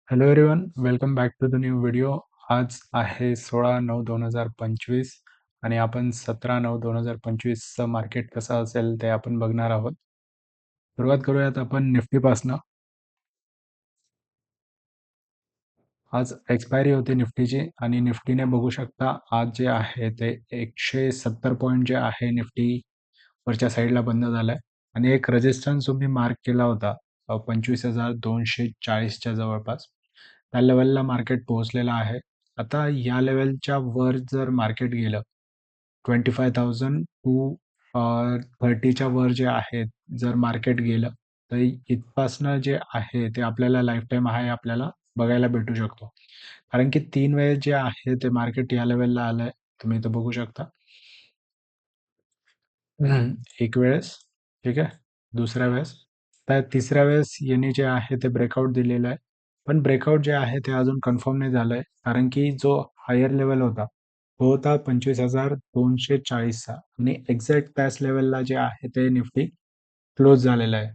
Hello everyone, welcome back to the new video. आज आहे 16/9/2025 आणि आपण 17/9/2025चं मार्केट कसं असेल ते आपण बघणार आहोत. सुरुवात करूयात आपण निफ्टीपासनं. आज एक्सपायरी होती निफ्टीची आणि निफ्टीने बघू शकता आज जे आहे ते 170 पॉईंट जे आहे निफ्टी वरच्या साईडला बंद झालाय आणि एक रेजिस्टन्स तुम्ही मार्क केला होता 25,240च्या जवळपास. त्या लेवलला मार्केट पोहोचलेलं आहे. आता या लेवलच्या वर जर मार्केट गेलं 25,000 टू 30च्या वर जे आहे जर मार्केट गेलं तर इथपासनं जे आहे ते आपल्याला लाईफ टाईम हाय आपल्याला बघायला भेटू शकतो. कारण की 3 वेळेस जे आहे ते मार्केट या लेवलला आलंय. तुम्ही इथं बघू शकता. एक वेळेस, ठीक आहे. दुसऱ्या वेळेस, तर तिसऱ्या वेळेस यांनी जे आहे ते ब्रेकआउट दिलेलं आहे. पण ब्रेकआउट जे आहे ते अजून कन्फर्म नाही झालंय. कारण की जो हायर लेवल होता, तो होता 25,240चा आणि एक्झॅक्ट त्याच लेवलला जे आहे ते निफ्टी क्लोज झालेलं आहे.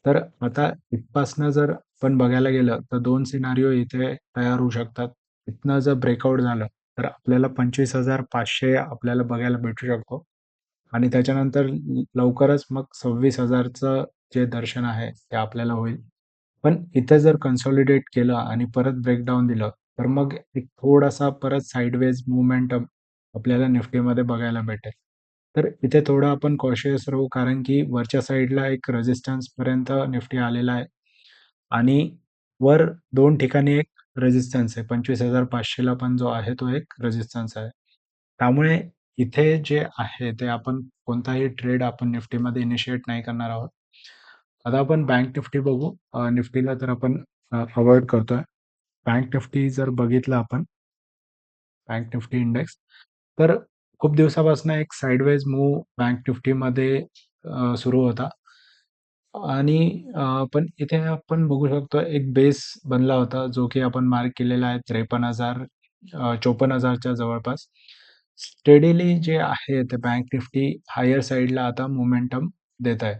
तर आता इथपासनं जर आपण बघायला गेलं तर 2 सिनारिओ इथे तयार होऊ शकतात. इथनं जर ब्रेकआउट झालं, तर आपल्याला 25,500 आपल्याला बघायला भेटू शकतो. आणि त्याच्यानंतर लवकरच मग 26,000चं जे दर्शन आहे ते आपल्याला होईल. पण इथे जर कन्सॉलिडेट केलं आणि परत ब्रेकडाऊन दिलं, तर मग एक थोडासा परत साइडवेज मोमेंटम आपल्याला निफ्टीमध्ये बघायला भेटेल. तर इथे थोडं आपण कॉशियस राहू, कारण की वरच्या साईडला एक रेझिस्टन्सपर्यंत निफ्टी आलेला आहे आणि वर 2 ठिकाणी एक रेझिस्टन्स आहे. 25,500ला पण जो आहे तो एक रेझिस्टन्स आहे. त्यामुळे इथे जे आहे ते आपण कोणताही ट्रेड आपण निफ्टीमध्ये इनिशिएट नाही करणार आहोत. आता आपण बँक निफ्टी बघू. निफ्टीला तर आपण अवॉइड करतोय. बँक निफ्टी जर बघितलं आपण, बँक निफ्टी इंडेक्स, तर खूप दिवसापासून एक साइडवेज मूव्ह बँक निफ्टीमध्ये सुरू होता आणि पण इथे आपण बघू शकतो एक बेस बनला होता, जो की आपण मार्क केलेला आहे 53,000 54,000च्या जवळपास. स्टेडीली जे आहे ते बँक निफ्टी हायर साइडला आता मोमेंटम देत आहे.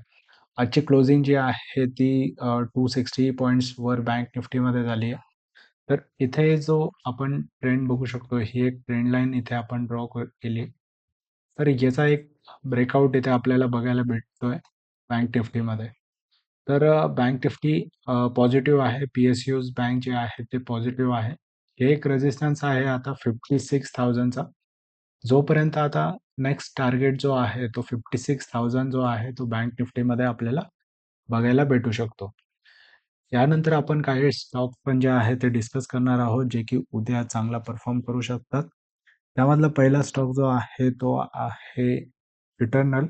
आजची क्लोजिंग जी आहे ती 260 पॉईंट्सवर बँक निफ्टीमध्ये झाली आहे. तर इथे जो आपण ट्रेंड बघू शकतो, ही एक ट्रेंड लाईन इथे आपण ड्रॉ केली. तर याचा एक ब्रेकआउट इथे आपल्याला बघायला भेटतोय बँक निफ्टीमध्ये. तर बँक निफ्टी पॉझिटिव्ह आहे. पी-एस-यूज बँक जे आहे ते पॉझिटिव्ह आहे. हे एक रेझिस्टन्स आहे आता 56,000चा. जोपर्यंत आता नेक्स्ट टार्गेट जो आहे तो 56,000 जो आहे तो बँक निफ्टीमध्ये आपल्याला बघायला भेटू शकतो. यानंतर आपण काही स्टॉक पण जे आहे ते डिस्कस करणार आहोत, जे की उद्या चांगला परफॉर्म करू शकतात. त्यामधला पहिला स्टॉक जो आहे तो आहे इटर्नल.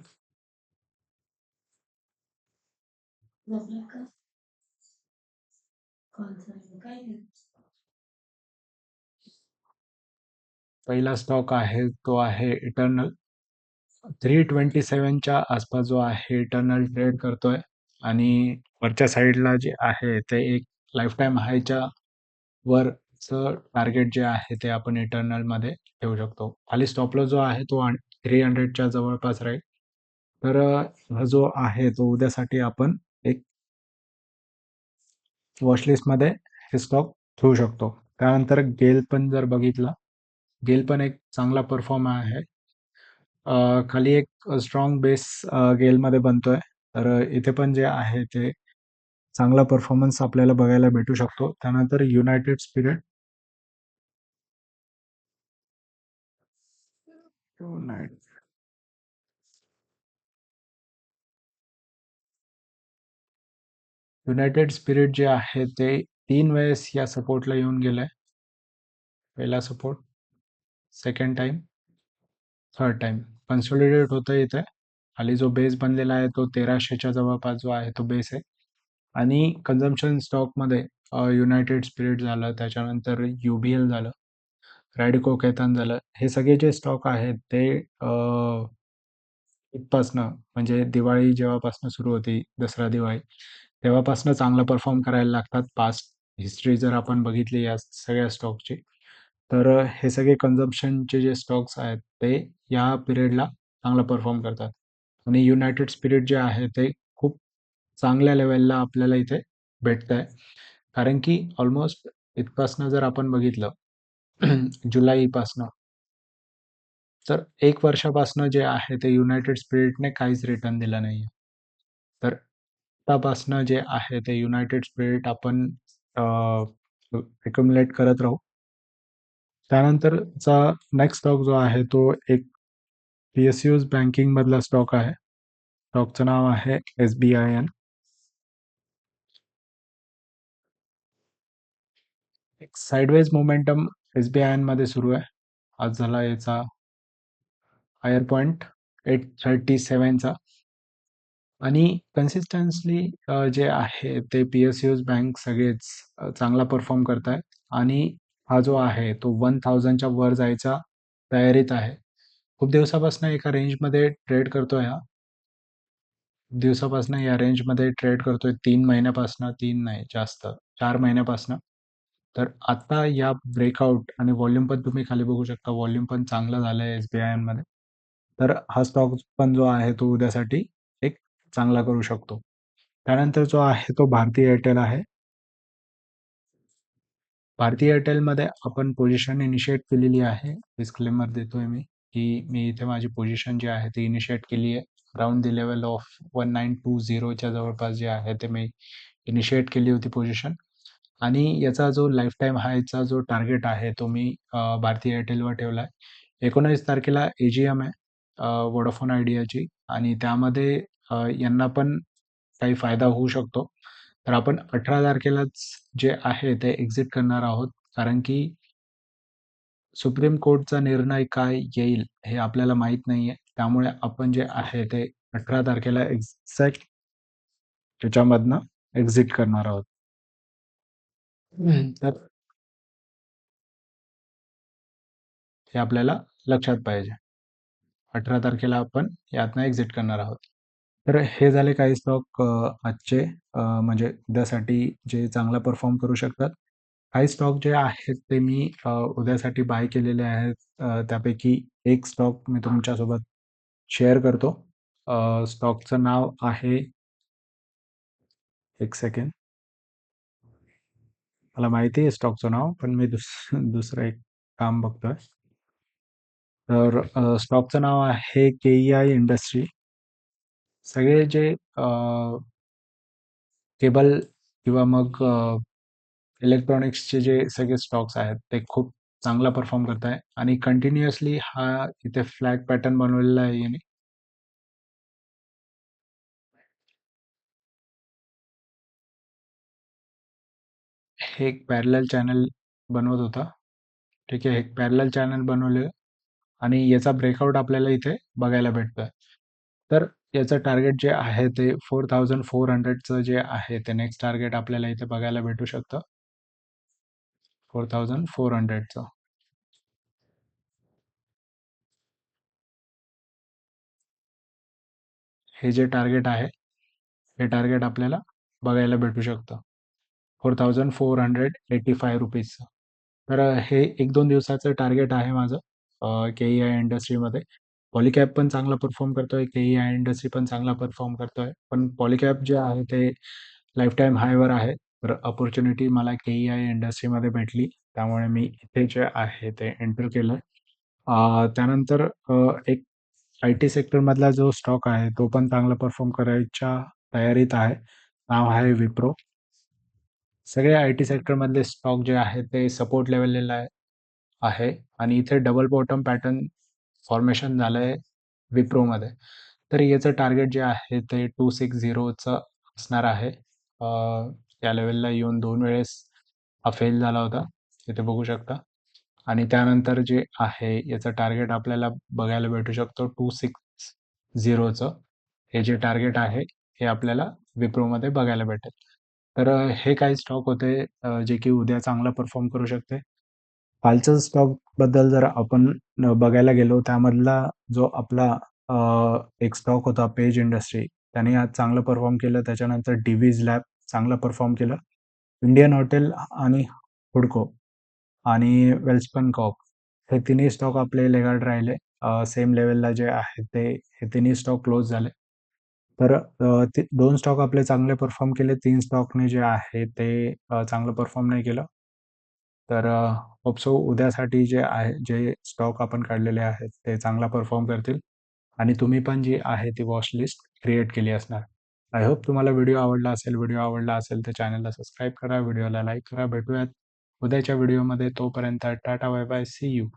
पहिला स्टॉक आहे तो आहे इटर्नल. 327च्या आसपास जो आहे इटर्नल ट्रेड करतोय आणि वरच्या साईडला जे आहे ते एक लाईफ टाईम हायच्या वरचं टार्गेट जे आहे ते आपण इटर्नलमध्ये ठेवू शकतो. खाली स्टॉप लॉस जो आहे तो 300च्या जवळपास राहील. तर हा जो आहे तो उद्यासाठी आपण एक वॉचलिस्टमध्ये हे स्टॉक ठेवू शकतो. त्यानंतर गेल पण जर बघितला, गेल पण एक चांगला परफॉर्म आहे. खाली एक स्ट्रॉंग बेस गेलमध्ये बनतोय. तर इथे पण जे आहे ते चांगला परफॉर्मन्स आपल्याला बघायला भेटू शकतो. त्यानंतर युनायटेड स्पिरिट. युनायटेड स्पिरिट जे आहे ते 3 वेळेस या सपोर्टला येऊन गेलंय. पहिला support, second time, third time. Consolidate होतंय इथे. खाली जो बेस बनलेला आहे तो 1300च्या जवळपास जो आहे तो बेस आहे. आणि कन्झम्पशन स्टॉकमध्ये युनायटेड स्पिरिट झालं, त्याच्यानंतर UBL झालं, रॅडिको खैतान झालं. हे सगळे जे स्टॉक आहेत ते इथपासनं म्हणजे दिवाळी जेव्हापासनं सुरू होती, दसरा दिवाळी, तेव्हापासनं चांगला परफॉर्म करायला लागतात. पास्ट हिस्ट्री जर आपण बघितली या सगळ्या स्टॉकची, तर हे सगळे कन्झम्पशनचे जे स्टॉक्स आहेत ते या पिरियडला चांगला परफॉर्म करतात. आणि युनायटेड स्पिरिट जे आहे ते खूप चांगल्या लेवलला आपल्याला इथे भेटतंय. कारण की ऑलमोस्ट इथपासनं जर आपण बघितलं जुलैपासनं, तर 1 वर्षापासनं जे आहे ते युनायटेड स्पिरिटने काहीच रिटर्न दिलं नाहीये. तर आतापासनं जे आहे ते युनायटेड स्पिरिट आपण अक्युमुलेट करत राहू. त्यानंतरचा नेक्स्ट स्टॉक जो आहे तो एक PSU's बँकिंगमधला स्टॉक आहे. स्टॉकचं नाव आहे SBIN. एक साइडवेज मोमेंटम SBIN मध्ये सुरू आहे. आज झाला याचा हायर पॉइंट 837चा आणि कन्सिस्टन्सली जे आहे ते PSU's बँक सगळेच चांगला परफॉर्म करत आहेत आणि हा जो आहे तो 1000च्या वर जायचा तयारीत आहे. खूप दिवसापासून एका रेंजमध्ये ट्रेड करतोय हा. दिवसापासून या रेंजमध्ये ट्रेड करतोय 3 महिन्यापासून, 3 नाही जास्त 4 महिन्यापासून. तर आता या ब्रेकआउट आणि व्हॉल्यूम पण तुम्ही खाली बघू शकता, व्हॉल्यूम पण चांगलं झालंय SBIN मध्ये. तर हा स्टॉक पण जो आहे तो उद्यासाठी एक चांगला करू शकतो. त्यानंतर जो आहे तो भारती एअरटेल आहे. भारती एअरटेलमध्ये आपण पोझिशन इनिशिएट केलेली आहे. डिस्क्लेमर देतोय मी, की मी इथे माझी पोझिशन जी आहे ती इनिशिएट केली आहे. अराउंड द लेवल ऑफ 1920 च्या जवळपास जे आहे ते मी इनिशिएट केली होती पोझिशन आणि याचा जो लाईफ टाईम हायचा जो टार्गेट आहे तो मी भारती एअरटेलवर ठेवला आहे. 19 तारखेला AGM आहे वोडाफोन आयडियाची आणि त्यामध्ये यांना पण काही फायदा होऊ शकतो. तर आपण 18 तारखेलाच जे आहे ते एक्झिट करणार आहोत. कारण की सुप्रीम कोर्टचा निर्णय काय येईल हे आपल्याला माहीत नाहीये. त्यामुळे आपण जे आहे ते 18 तारखेला एक्झॅक्ट त्याच्यामधनं एक्झिट करणार आहोत. तर हे आपल्याला लक्षात पाहिजे. 18 तारखेला आपण यातनं एक्झिट करणार आहोत. तर हे झाले काही स्टॉक आजचे म्हणजे उद्यासाठी जे चांगला परफॉर्म करू शकतात. काही स्टॉक जे आहेत ते मी उद्यासाठी बाय केलेले आहेत. त्यापैकी एक स्टॉक मी तुमच्यासोबत शेअर करतो. स्टॉकचं नाव आहे एक सेकंड. मला माहिती आहे स्टॉकचं नाव, पण मी दुसरं एक काम बघतोय. तर स्टॉकचं नाव आहे KEI इंडस्ट्री. सगळे जे केबल किंवा मग इलेक्ट्रॉनिक्सचे जे सगळे स्टॉक्स आहेत ते खूप चांगला परफॉर्म करत आहे आणि कंटिन्युअसली हा इथे फ्लॅग पॅटर्न बनवलेला आहे याने. हे एक पॅरलल चॅनल बनवत होता. ठीक आहे, एक पॅरलल चॅनल बनवले आणि याचा ब्रेकआउट आपल्याला इथे बघायला भेटतोय. तर याचं टार्गेट जे आहे ते 4400चं जे आहे ते नेक्स्ट टार्गेट आपल्याला इथे बघायला भेटू शकतं. 4400चं. हे जे टार्गेट आहे, हे टार्गेट आपल्याला बघायला भेटू शकतं. 4485 रुपीजचं. तर हे 1-2 दिवसाचं टार्गेट आहे माझं KEI इंडस्ट्रीमध्ये. पॉलीकॅब पण चांगला परफॉर्म करतोय, KEI इंडस्ट्री पण चांगला परफॉर्म करतोय. पण पॉलीकॅब जे आहे ते लाईफ टाईम हायवर आहे. तर अपॉर्च्युनिटी मला KEI इंडस्ट्रीमध्ये भेटली. त्यामुळे मी इथे जे आहे ते एंटर केलं. त्यानंतर एक IT सेक्टरमधला जो स्टॉक आहे तो पण चांगला परफॉर्म करायच्या तयारीत आहे. नाव आहे विप्रो. सगळे IT सेक्टरमधले स्टॉक जे आहेत ते सपोर्ट लेव्हलला आहे आणि इथे डबल बॉटम पॅटर्न फॉर्मेशन झालंय विप्रोमध्ये. तर याचं टार्गेट जे आहे ते 260चं असणार आहे. या लेव्हलला येऊन 2 वेळेस हा फेल झाला होता. इथे बघू शकता आणि त्यानंतर जे आहे याचं टार्गेट आपल्याला बघायला भेटू शकतो 260चं. हे जे टार्गेट आहे हे आपल्याला विप्रोमध्ये बघायला भेटेल. तर हे काही स्टॉक होते जे की उद्या चांगला परफॉर्म करू शकते. कालच्या स्टॉकबद्दल जर आपण बघायला गेलो त्यामधला जो आपला एक स्टॉक होता पेज इंडस्ट्री, त्याने आज चांगलं परफॉर्म केलं. त्याच्यानंतर डिव्हिज लॅब चांगलं परफॉर्म केलं. इंडियन हॉटेल आणि हुडको आणि वेल्स्पन कॉर्प हे तिन्ही स्टॉक आपले लेगाट राहिले. सेम लेवलला जे आहे ते हे तिन्ही स्टॉक क्लोज झाले. तर ते 2 स्टॉक आपले चांगले परफॉर्म केले. 3 स्टॉकने जे आहे ते चांगलं परफॉर्म नाही केलं. तर होप सो उद्यासाठी जे आहे जे स्टॉक आपण काढलेले आहेत ते चांगला परफॉर्म करतील आणि तुम्ही पण जी आहे ती वॉच लिस्ट क्रिएट केली असणार. आय होप तुम्हाला व्हिडिओ आवडला असेल. व्हिडिओ आवडला असेल तर चॅनलला सबस्क्राईब करा, व्हिडिओला लाईक करा. भेटूयात उद्याच्या व्हिडिओमध्ये. तोपर्यंत tata bye bye, see you.